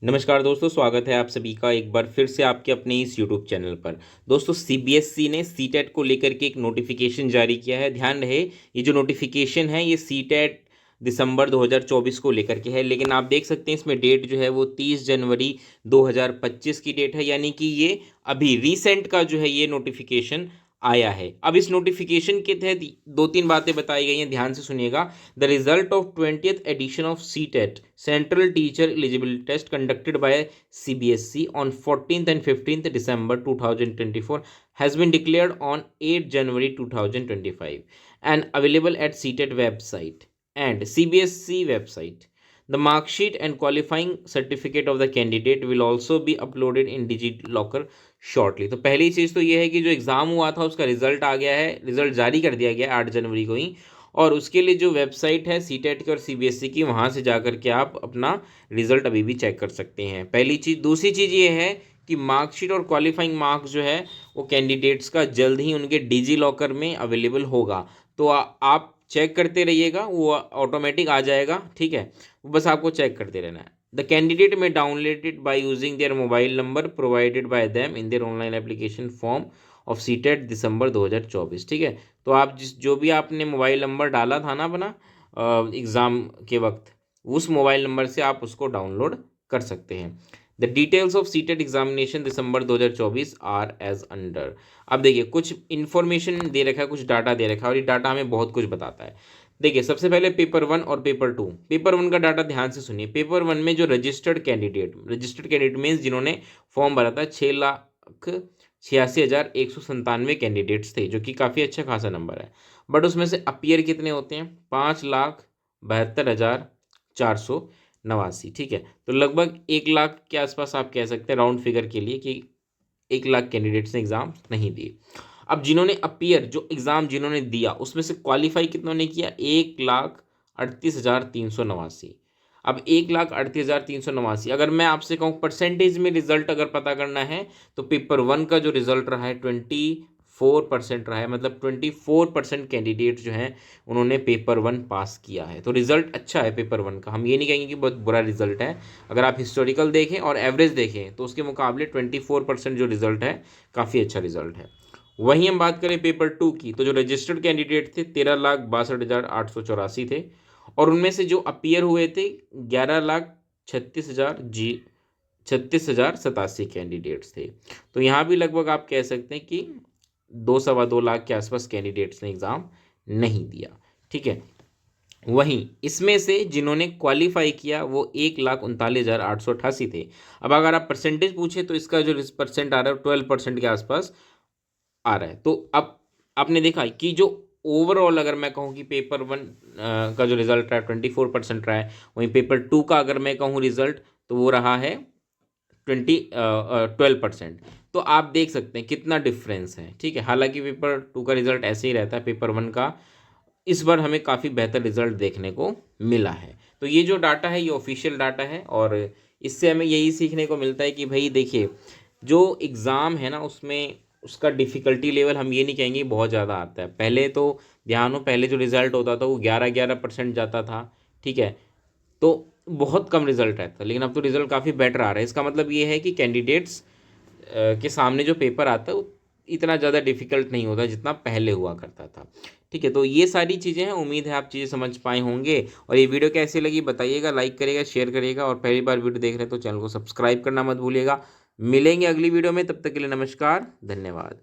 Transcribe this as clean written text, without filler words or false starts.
नमस्कार दोस्तों, स्वागत है आप सभी का एक बार फिर से आपके अपने इस यूट्यूब चैनल पर। दोस्तों, सीबीएसई ने सीटेट को लेकर के एक नोटिफिकेशन जारी किया है। ध्यान रहे, ये जो नोटिफिकेशन है ये सीटेट दिसंबर 2024 को लेकर के है, लेकिन आप देख सकते हैं इसमें डेट जो है वो 30 जनवरी 2025 की डेट है, यानी कि ये अभी रिसेंट का जो है ये नोटिफिकेशन आया है। अब इस नोटिफिकेशन के तहत दो तीन बातें बताई गई हैं, ध्यान से सुनिएगा। The result of 20th edition of CTET central teacher eligibility test conducted by CBSE on 14th and 15th December 2024 has been declared on 8 January 2025 and available at CTET website and CBSE website. The mark sheet and qualifying certificate of the candidate will also be uploaded in DigiLocker shortly. तो पहली चीज़ तो ये है कि जो exam हुआ था उसका रिजल्ट आ गया है, रिजल्ट जारी कर दिया गया है 8 जनवरी को ही। और उसके लिए जो वेबसाइट है सीटेट की और सीबीएसई की, वहाँ से जा कर के आप अपना रिजल्ट अभी भी चेक कर सकते हैं। पहली चीज़। दूसरी चीज़ ये है कि मार्कशीट और क्वालिफाइंग मार्क्स जो है वो कैंडिडेट्स का जल्द ही उनके डिजी लॉकर में अवेलेबल होगा। तो आप चेक करते रहिएगा, वो ऑटोमेटिक आ जाएगा। ठीक है, बस आपको चेक करते रहना है। The candidate may download it by using their mobile number provided by them in their online application form of CTET December 2024। ठीक है, तो आप जो भी आपने मोबाइल नंबर डाला था ना अपना एग्ज़ाम के वक्त, उस मोबाइल नंबर से आप उसको डाउनलोड कर सकते हैं। The details of CTET examination December 2024 are as under. अब देखिए, कुछ इन्फॉर्मेशन दे रखा है, कुछ डाटा दे रखा है, और ये डाटा हमें बहुत कुछ बताता है। देखिए, सबसे पहले पेपर 1 और पेपर 2। पेपर 1 का डाटा ध्यान से सुनिए। पेपर 1 में जो रजिस्टर्ड कैंडिडेट मीन्स जिन्होंने फॉर्म भरा था, 6,86,197 कैंडिडेट्स थे, जो कि काफ़ी अच्छा खासा नंबर है। बट उसमें से अपीयर कितने होते हैं? 5,72,489। ठीक है, तो लगभग 1 लाख के आसपास आप कह सकते हैं राउंड फिगर के लिए कि 1 लाख कैंडिडेट्स ने एग्ज़ाम नहीं दिए। अब जिन्होंने अपीयर, जो एग्ज़ाम जिन्होंने दिया, उसमें से क्वालिफाई कितनों ने किया? 1,38,389। अब 1,38,389, अगर मैं आपसे कहूँ परसेंटेज में रिजल्ट अगर पता करना है, तो पेपर 1 का जो रिजल्ट रहा है 24% रहा है। मतलब 24% कैंडिडेट जो हैं उन्होंने पेपर 1 पास किया है। तो रिजल्ट अच्छा है पेपर 1 का, हम ये नहीं कहेंगे कि बहुत बुरा रिजल्ट है। अगर आप हिस्टोरिकल देखें और एवरेज देखें तो उसके मुकाबले 24% जो रिजल्ट है काफ़ी अच्छा रिजल्ट है। वहीं हम बात करें पेपर 2 की, तो जो रजिस्टर्ड कैंडिडेट थे 13,62,884 थे, और उनमें से जो अपीयर हुए थे 11,36,087 कैंडिडेट्स थे। तो यहाँ भी लगभग आप कह सकते हैं कि 2 सवा 2 लाख के आसपास कैंडिडेट्स ने एग्ज़ाम नहीं दिया। ठीक है, वहीं इसमें से जिन्होंने क्वालिफाई किया वो 1,39,888 थे। अब अगर आप परसेंटेज पूछे तो इसका जो परसेंट आ रहा है 12% के आसपास आ रहा है। तो अब आपने देखा कि जो ओवरऑल अगर मैं कहूँ कि पेपर 1 का जो रिजल्ट रहा है 24% रहा है, वहीं पेपर 2 का अगर मैं कहूँ रिजल्ट तो वो रहा है 12%। तो आप देख सकते हैं कितना डिफरेंस है। ठीक है, हालांकि पेपर 2 का रिजल्ट ऐसे ही रहता है, पेपर 1 का इस बार हमें काफ़ी बेहतर रिजल्ट देखने को मिला है। तो ये जो डाटा है ये ऑफिशियल डाटा है, और इससे हमें यही सीखने को मिलता है कि भाई देखिए, जो एग्ज़ाम है ना उसमें उसका डिफ़िकल्टी लेवल हम ये नहीं कहेंगे बहुत ज़्यादा आता है। पहले तो ध्यान हो, पहले जो रिज़ल्ट होता था वो 11% जाता था। ठीक है, तो बहुत कम रिजल्ट रहता, लेकिन अब तो रिजल्ट काफ़ी बेटर आ रहा है। इसका मतलब ये है कि कैंडिडेट्स के सामने जो पेपर आता है वो इतना ज़्यादा डिफिकल्ट नहीं होता जितना पहले हुआ करता था। ठीक है, तो ये सारी चीज़ें हैं, उम्मीद है आप चीज़ें समझ पाए होंगे। और ये वीडियो कैसी लगी बताइएगा, लाइक करिएगा, शेयर करिएगा, और पहली बार वीडियो देख रहे हैं तो चैनल को सब्सक्राइब करना मत भूलिएगा। मिलेंगे अगली वीडियो में, तब तक के लिए नमस्कार, धन्यवाद।